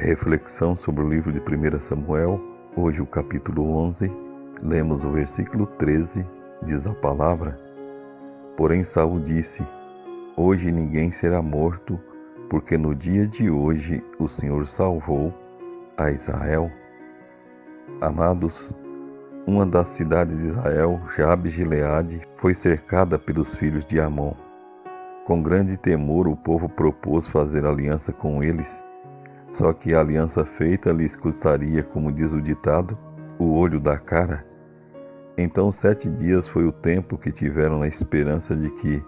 Reflexão sobre o livro de 1 Samuel, hoje o capítulo 11, lemos o versículo 13, diz a palavra: Porém Saul disse: Hoje ninguém será morto, porque no dia de hoje o Senhor salvou a Israel. Amados, uma das cidades de Israel, Jabes-Gileade, foi cercada pelos filhos de Amon. Com grande temor o povo propôs fazer aliança com eles. Só que a aliança feita lhes custaria, como diz o ditado, o olho da cara. Então 7 dias foi o tempo que tiveram na esperança de que,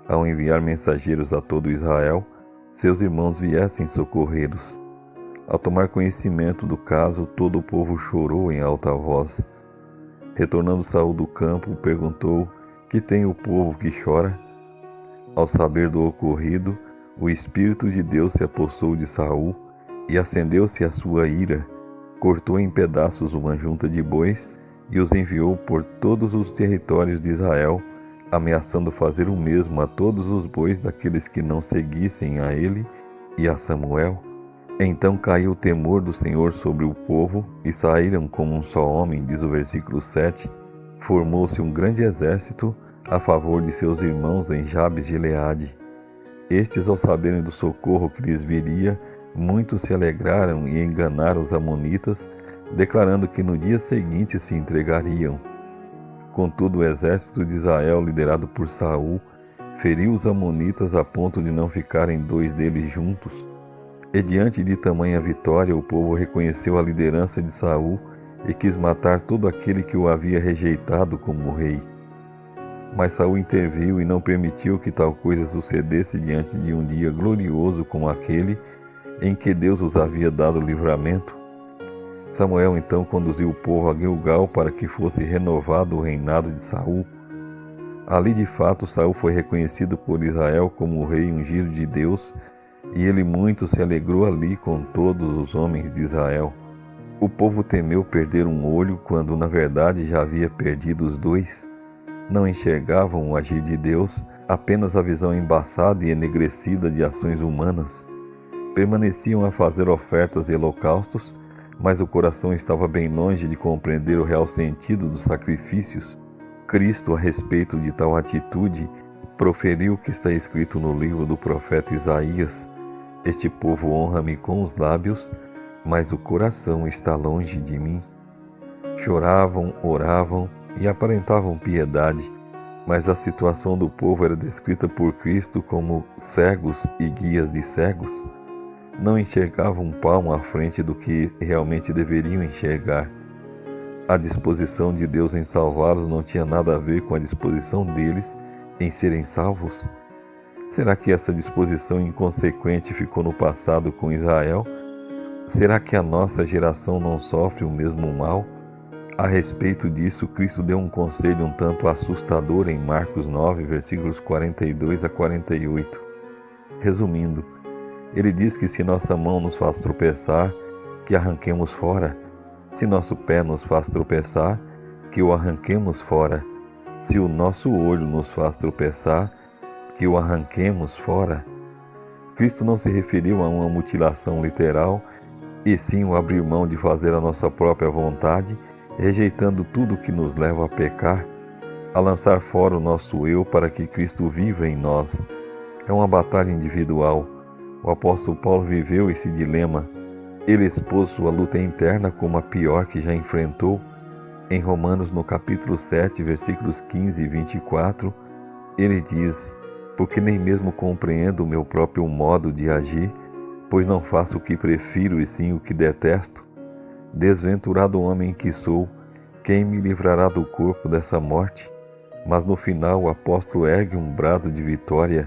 ao enviar mensageiros a todo Israel, seus irmãos viessem socorrê-los. Ao tomar conhecimento do caso, todo o povo chorou em alta voz. Retornando Saul do campo, perguntou: Que tem o povo que chora? Ao saber do ocorrido, o Espírito de Deus se apossou de Saul, e acendeu-se a sua ira, cortou em pedaços uma junta de bois e os enviou por todos os territórios de Israel, ameaçando fazer o mesmo a todos os bois daqueles que não seguissem a ele e a Samuel. Então caiu o temor do Senhor sobre o povo, e saíram como um só homem, diz o versículo 7. Formou-se um grande exército a favor de seus irmãos em Jabes-Gileade. Estes, ao saberem do socorro que lhes viria, muitos se alegraram e enganaram os amonitas, declarando que no dia seguinte se entregariam. Contudo, o exército de Israel, liderado por Saul, feriu os amonitas a ponto de não ficarem 2 deles juntos. E diante de tamanha vitória, o povo reconheceu a liderança de Saul e quis matar todo aquele que o havia rejeitado como rei. Mas Saul interviu e não permitiu que tal coisa sucedesse diante de um dia glorioso como aquele em que Deus os havia dado livramento. Samuel então conduziu o povo a Gilgal para que fosse renovado o reinado de Saul. Ali de fato Saul foi reconhecido por Israel como o rei ungido de Deus, e ele muito se alegrou ali com todos os homens de Israel. O povo temeu perder um olho quando na verdade já havia perdido os 2. Não enxergavam o agir de Deus, apenas a visão embaçada e enegrecida de ações humanas. Permaneciam a fazer ofertas e holocaustos, mas o coração estava bem longe de compreender o real sentido dos sacrifícios. Cristo, a respeito de tal atitude, proferiu o que está escrito no livro do profeta Isaías: Este povo honra-me com os lábios, mas o coração está longe de mim. Choravam, oravam e aparentavam piedade, mas a situação do povo era descrita por Cristo como cegos e guias de cegos. Não enxergavam um palmo à frente do que realmente deveriam enxergar. A disposição de Deus em salvá-los não tinha nada a ver com a disposição deles em serem salvos. Será que essa disposição inconsequente ficou no passado com Israel? Será que a nossa geração não sofre o mesmo mal? A respeito disso, Cristo deu um conselho um tanto assustador em Marcos 9, versículos 42 a 48. Resumindo, ele diz que se nossa mão nos faz tropeçar, que arranquemos fora. Se nosso pé nos faz tropeçar, que o arranquemos fora. Se o nosso olho nos faz tropeçar, que o arranquemos fora. Cristo não se referiu a uma mutilação literal, e sim o abrir mão de fazer a nossa própria vontade, rejeitando tudo que nos leva a pecar, a lançar fora o nosso eu para que Cristo viva em nós. É uma batalha individual. O apóstolo Paulo viveu esse dilema. Ele expôs sua luta interna como a pior que já enfrentou. Em Romanos, no capítulo 7, versículos 15 e 24, ele diz: Porque nem mesmo compreendo o meu próprio modo de agir, pois não faço o que prefiro e sim o que detesto. Desventurado homem que sou, quem me livrará do corpo dessa morte? Mas no final o apóstolo ergue um brado de vitória,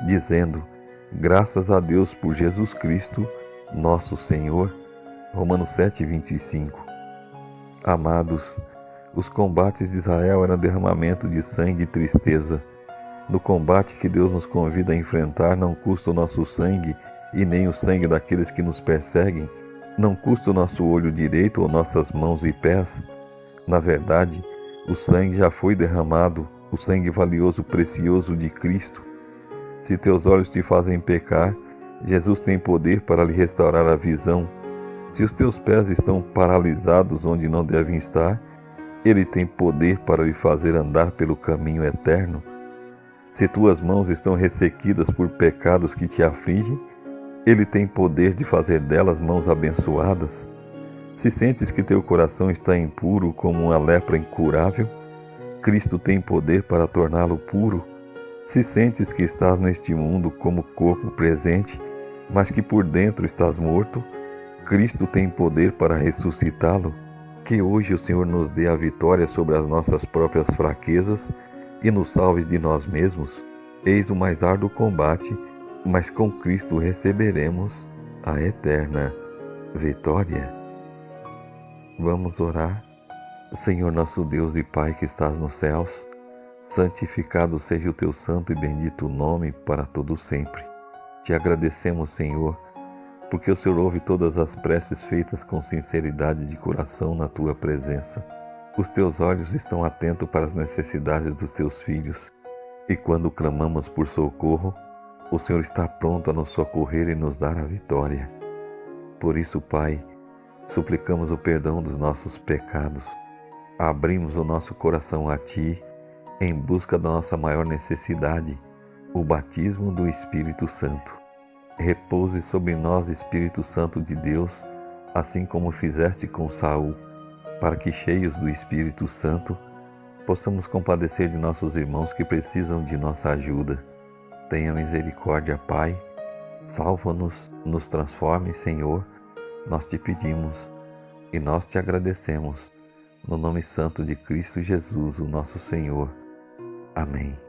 dizendo: Graças a Deus por Jesus Cristo, nosso Senhor. Romanos 7, 25. Amados, os combates de Israel eram derramamento de sangue e tristeza. No combate que Deus nos convida a enfrentar, não custa o nosso sangue e nem o sangue daqueles que nos perseguem. Não custa o nosso olho direito ou nossas mãos e pés. Na verdade, o sangue já foi derramado, o sangue valioso, precioso de Cristo. Se teus olhos te fazem pecar, Jesus tem poder para lhe restaurar a visão. Se os teus pés estão paralisados onde não devem estar, Ele tem poder para lhe fazer andar pelo caminho eterno. Se tuas mãos estão ressequidas por pecados que te afligem, Ele tem poder de fazer delas mãos abençoadas. Se sentes que teu coração está impuro como uma lepra incurável, Cristo tem poder para torná-lo puro. Se sentes que estás neste mundo como corpo presente, mas que por dentro estás morto, Cristo tem poder para ressuscitá-lo. Que hoje o Senhor nos dê a vitória sobre as nossas próprias fraquezas e nos salve de nós mesmos. Eis o mais árduo combate, mas com Cristo receberemos a eterna vitória. Vamos orar. Senhor nosso Deus e Pai que estás nos céus, santificado seja o teu santo e bendito nome para todo sempre. Te agradecemos, Senhor, porque o Senhor ouve todas as preces feitas com sinceridade de coração na tua presença. Os teus olhos estão atentos para as necessidades dos teus filhos, e quando clamamos por socorro, o Senhor está pronto a nos socorrer e nos dar a vitória. Por isso, Pai, suplicamos o perdão dos nossos pecados, abrimos o nosso coração a Ti em busca da nossa maior necessidade, o batismo do Espírito Santo. Repouse sobre nós, Espírito Santo de Deus, assim como fizeste com Saul, para que, cheios do Espírito Santo, possamos compadecer de nossos irmãos que precisam de nossa ajuda. Tenha misericórdia, Pai, salva-nos, nos transforme, Senhor, nós te pedimos e nós te agradecemos, no nome santo de Cristo Jesus, o nosso Senhor. Amém.